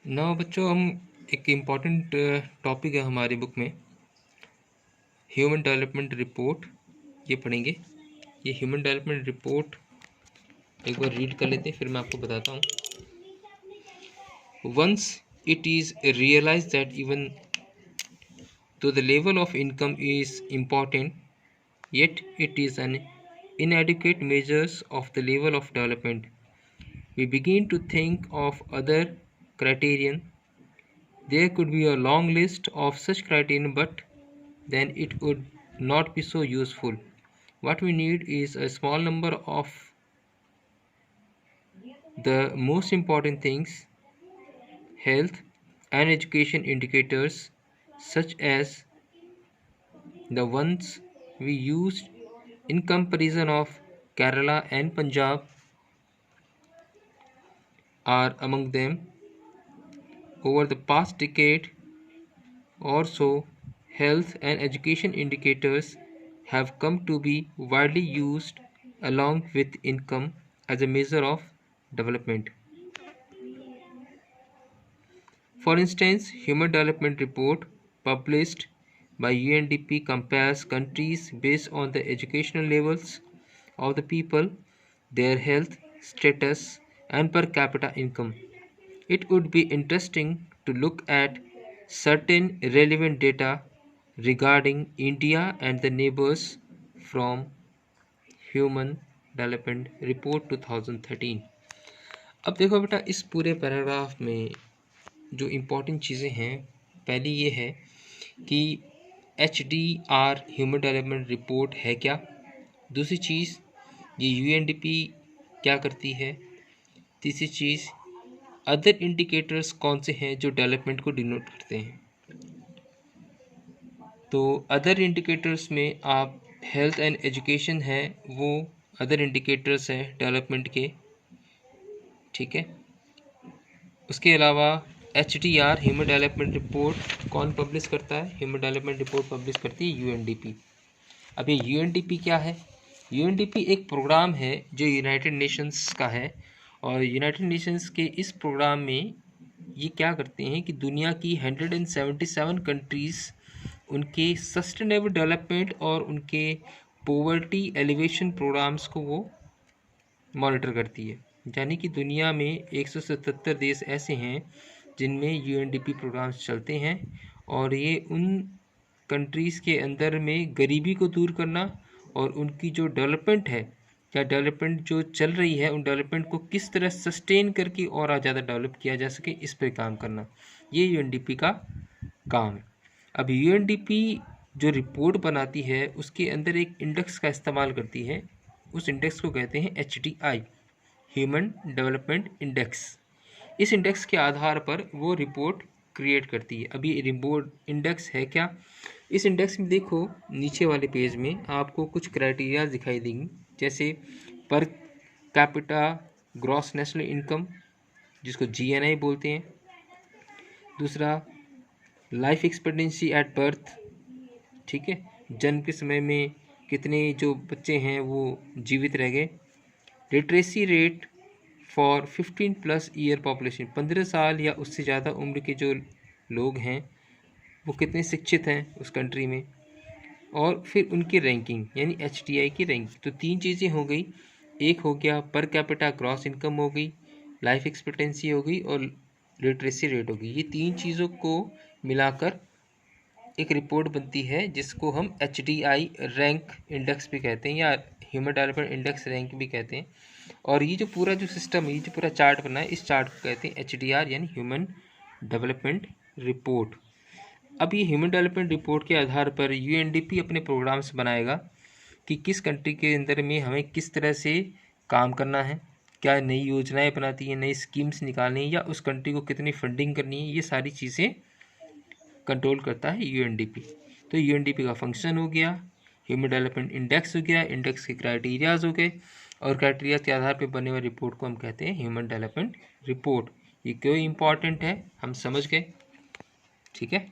ना बच्चों, हम एक इम्पॉर्टेंट टॉपिक है हमारी बुक में, ह्यूमन डेवलपमेंट रिपोर्ट, ये पढ़ेंगे। ये ह्यूमन डेवलपमेंट रिपोर्ट एक बार रीड कर लेते हैं, फिर मैं आपको बताता हूँ। Once it is realize that even though the level of income is important, yet it is an inadequate measure of the level of development, we begin to think of other criterion. There could be a long list of such criterion, but then it would not be so useful. What we need is a small number of the most important things: health and education indicators, such as the ones we used in comparison of Kerala and Punjab, are among them. Over the past decade or so, health and education indicators have come to be widely used along with income as a measure of development. For instance, Human Development Report published by UNDP compares countries based on the educational levels of the people, their health status, and per capita income. It would be interesting to look at certain relevant data regarding India and the neighbors from Human Development Report 2013। अब देखो बेटा, इस पूरे paragraph में जो important चीज़ें हैं, पहली ये है कि HDR ह्यूमन डेवलपमेंट रिपोर्ट है क्या। दूसरी चीज़, ये UNDP क्या करती है। तीसरी चीज़, अदर इंडिकेटर्स कौन से हैं जो डेवलपमेंट को डिनोट करते हैं। तो अदर इंडिकेटर्स में आप हेल्थ एंड एजुकेशन है, वो अदर इंडिकेटर्स हैं डेवलपमेंट के, ठीक है। उसके अलावा HDR ह्यूमन डेवलपमेंट रिपोर्ट कौन पब्लिश करता है। ह्यूमन डेवलपमेंट रिपोर्ट पब्लिश करती है UNDP। अब ये UNDP क्या है। UNDP एक प्रोग्राम है जो यूनाइटेड नेशंस का है, और यूनाइटेड नेशंस के इस प्रोग्राम में ये क्या करते हैं कि दुनिया की 177 कंट्रीज़ उनके सस्टेनेबल डेवलपमेंट और उनके पोवर्टी एलिवेशन प्रोग्राम्स को वो मॉनिटर करती है। यानी कि दुनिया में 177 देश ऐसे हैं जिनमें UNDP प्रोग्राम्स चलते हैं, और ये उन कंट्रीज़ के अंदर में गरीबी को दूर करना और उनकी जो डेवलपमेंट है या डेवलपमेंट जो चल रही है, उन डेवलपमेंट को किस तरह सस्टेन करके और ज़्यादा डेवलप किया जा सके, इस पर काम करना, ये UNDP का काम है। अब UNDP जो रिपोर्ट बनाती है उसके अंदर एक इंडेक्स का इस्तेमाल करती है। उस इंडेक्स को कहते हैं HDI, ह्यूमन डेवलपमेंट इंडेक्स। इस इंडेक्स के आधार पर वो रिपोर्ट क्रिएट करती है। अभी रिपोर्ट इंडेक्स है क्या। इस इंडेक्स में देखो, नीचे वाले पेज में आपको कुछ क्राइटेरिया दिखाई देंगी, जैसे per capita gross national income, जिसको GNI बोलते हैं। दूसरा, लाइफ एक्सपेक्टेंसी एट बर्थ, ठीक है, जन्म के समय में कितने जो बच्चे हैं वो जीवित रह गए। Literacy rate for 15+ year population, 15 साल या उससे ज़्यादा उम्र के जो लोग हैं वो कितने शिक्षित हैं उस कंट्री में। और फिर उनकी रैंकिंग, यानी HDI की रैंकिंग। तो 3 चीज़ें हो गई, एक हो गया पर कैपिटा ग्रॉस इनकम हो गई, लाइफ एक्सपेक्टेंसी हो गई, और लिटरेसी रेट हो गई। ये 3 चीज़ों को मिलाकर एक रिपोर्ट बनती है जिसको हम HDI रैंक इंडेक्स भी कहते हैं, या ह्यूमन डेवलपमेंट इंडेक्स रैंक भी कहते हैं। और ये जो पूरा जो सिस्टम है, ये जो पूरा चार्ट बना है, इस चार्ट को कहते हैं HDR, यानी ह्यूमन डेवलपमेंट रिपोर्ट। अब ये ह्यूमन डेवलपमेंट रिपोर्ट के आधार पर UNDP अपने प्रोग्राम्स बनाएगा कि किस कंट्री के अंदर में हमें किस तरह से काम करना है, क्या नई योजनाएं बनाती है, नई स्कीम्स निकालनी है, या उस कंट्री को कितनी फंडिंग करनी है, ये सारी चीज़ें कंट्रोल करता है UNDP। तो UNDP का फंक्शन हो गया, ह्यूमन डेवलपमेंट इंडेक्स हो गया, इंडेक्स के क्राइटेरियाज हो गए, और क्राइटेरिया के आधार पर बने हुए रिपोर्ट को हम कहते हैं ह्यूमन डेवलपमेंट रिपोर्ट। ये क्यों इम्पॉर्टेंट है हम समझ गए, ठीक है।